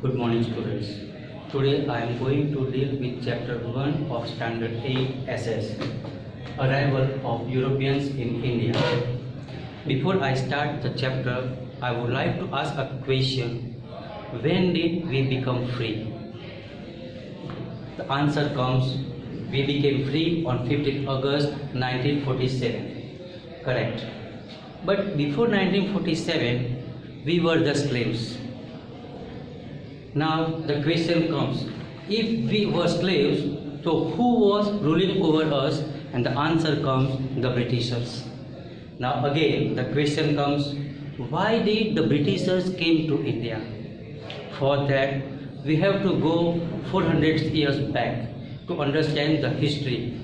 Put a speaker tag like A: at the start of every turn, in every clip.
A: Good morning, students. Today I am going to deal with chapter 1 of standard 8 SS, Arrival of Europeans in India. Before I start the chapter, I would like to ask a question. When did we become free? The answer comes, we became free on 15th August 1947. Correct. But before 1947, we were the slaves. Now the question comes, if we were slaves, so who was ruling over us? And the answer comes, the Britishers. Now again the question comes, why did the Britishers came to India? For that we have to go 400 years back to understand the history.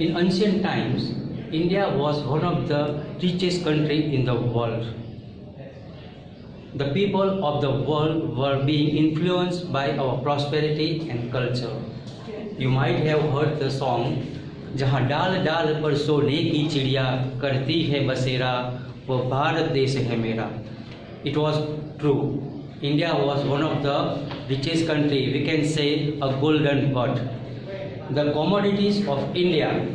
A: In ancient times, India was one of the richest countries in the world. The people of the world were being influenced by our prosperity and culture. You might have heard the song, जहाँ डाल डाल पर सोने की चिड़िया करती है बसेरा वो भारत देश है मेरा. It was true. India was one of the richest country, we can say a golden bird. The commodities of India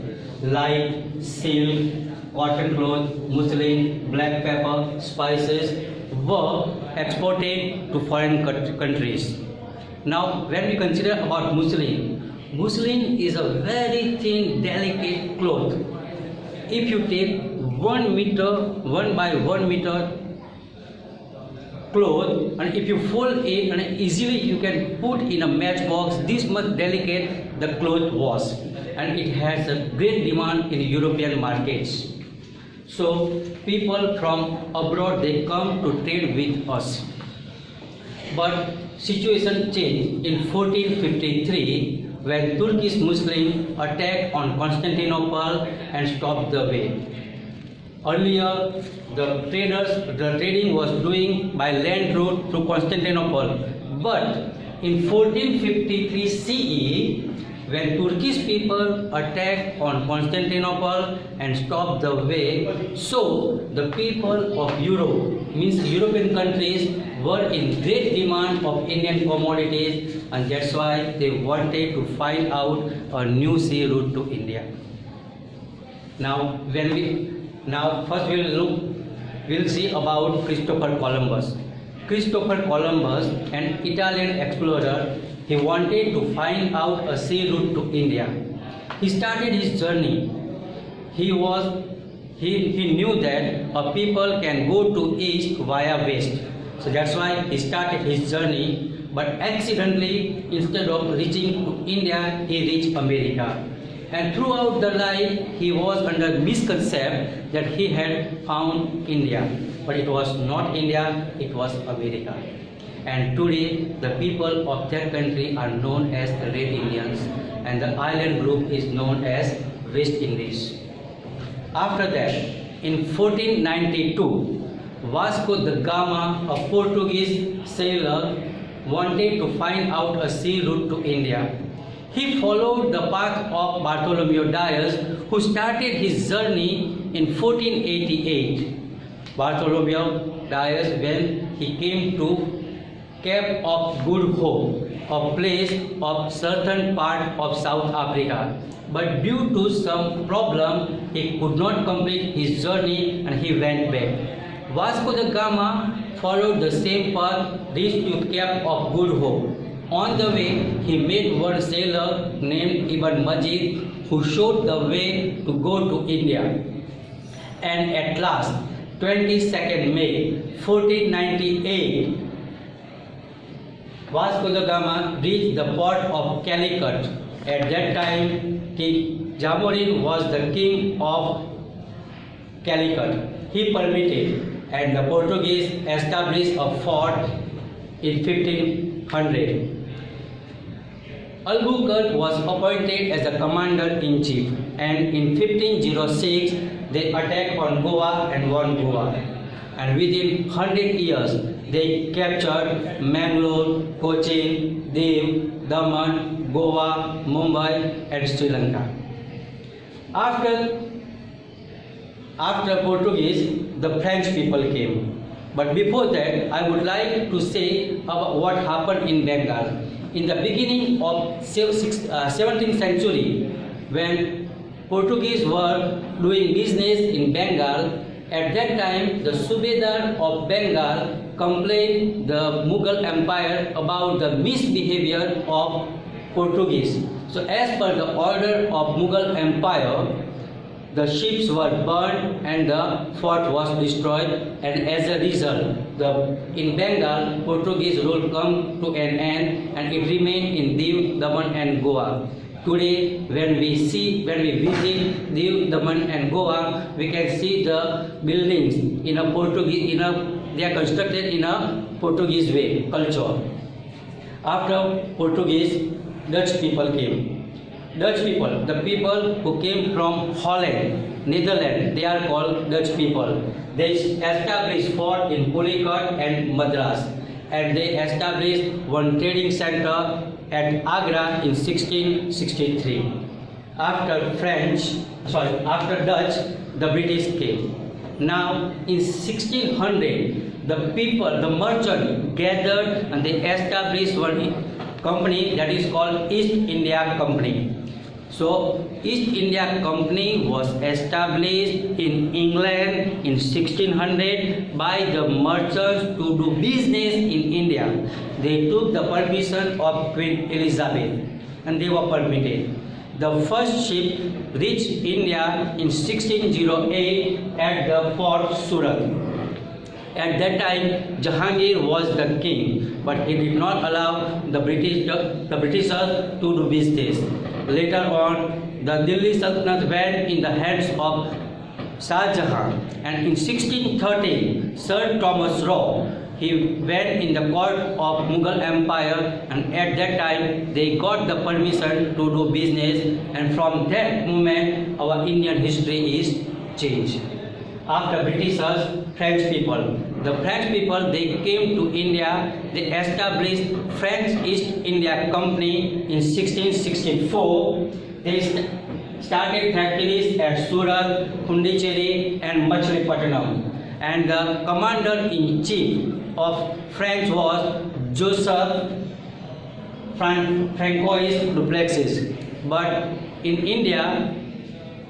A: like silk, cotton cloth, muslin, black pepper, spices were exported to foreign countries. Now when we consider about muslin is a very thin, delicate cloth. If you take 1 by 1 meter cloth and if you fold it and easily you can put in a matchbox, this much delicate the cloth was, and it has a great demand in European markets. So people from abroad, they come to trade with us. But situation changed in 1453 when Turkish Muslims attacked on Constantinople and stopped the way. Earlier, the trading was doing by land route through Constantinople. But in 1453 CE, when Turkish people attacked on Constantinople and stopped the way, so the people of Europe, means European countries, were in great demand of Indian commodities, and that's why they wanted to find out a new sea route to India. Now first we'll see about Christopher Columbus. Christopher Columbus, an Italian explorer, he wanted to find out a sea route to India. He started his journey. He knew that a people can go to east via west. So that's why he started his journey. But accidentally, instead of reaching to India, he reached America. And throughout the life, he was under misconception that he had found India. But it was not India, it was America. And today, the people of that country are known as the Red Indians, and the island group is known as West Indies. After that, in 1492, Vasco da Gama, a Portuguese sailor, wanted to find out a sea route to India. He followed the path of Bartholomew Dias, who started his journey in 1488. Bartholomew Dias, when he came to Cape of Good Hope, a place of certain part of South Africa. But due to some problem, he could not complete his journey and he went back. Vasco da Gama followed the same path, reached to Cape of Good Hope. On the way, he met one sailor named Ibn Majid, who showed the way to go to India. And at last, 22nd May 1498, Vasco da Gama reached the port of Calicut. At that time, King Jamorin was the king of Calicut. He permitted, and the Portuguese established a fort in 1500. Albuquerque was appointed as the commander-in-chief, and in 1506 they attacked on Goa and won Goa. And within 100 years, they captured Mangalore, Cochin, Diu, Daman, Goa, Mumbai and Sri Lanka. After Portuguese, the French people came. But before that, I would like to say about what happened in Bengal. In the beginning of 17th century, when Portuguese were doing business in Bengal, at that time the Subedar of Bengal complained the Mughal Empire about the misbehavior of Portuguese. So as per the order of Mughal Empire, the ships were burned and the fort was destroyed, and as a result, in Bengal, Portuguese rule come to an end and it remained in Diu, Daman and Goa. Today, when we visit Diu, Daman and Goa, we can see the buildings in a Portuguese, they are constructed in a Portuguese way, culture. After Portuguese, Dutch people came. Dutch people, the people who came from Holland, Netherlands, they are called Dutch people. They established fort in Pulicat and Madras, and they established one trading center at Agra in 1663. After Dutch, the British came. Now in 1600, the merchant gathered and they established one company that is called East India Company. So East India Company was established in England in 1600 by the merchants to do business in India. They took the permission of Queen Elizabeth and they were permitted. The first ship reached India in 1608 at the Port Surat. At that time, Jahangir was the king, but he did not allow the Britishers to do business. Later on, the Delhi Sultanate went in the hands of Shah Jahan, and in 1613, Sir Thomas Roe, he went in the court of Mughal Empire, and at that time they got the permission to do business, and from that moment our Indian history is changed. After Britishers, French people. The French people, they came to India, they established French East India Company in 1664. They started factories at Surat, Pondicherry and Machilipatnam. And the commander-in-chief of French was Joseph Francois Duplessis. But in India,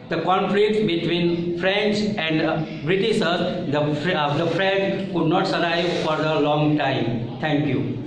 A: the conflict between French and Britishers, the French could not survive for a long time. Thank you.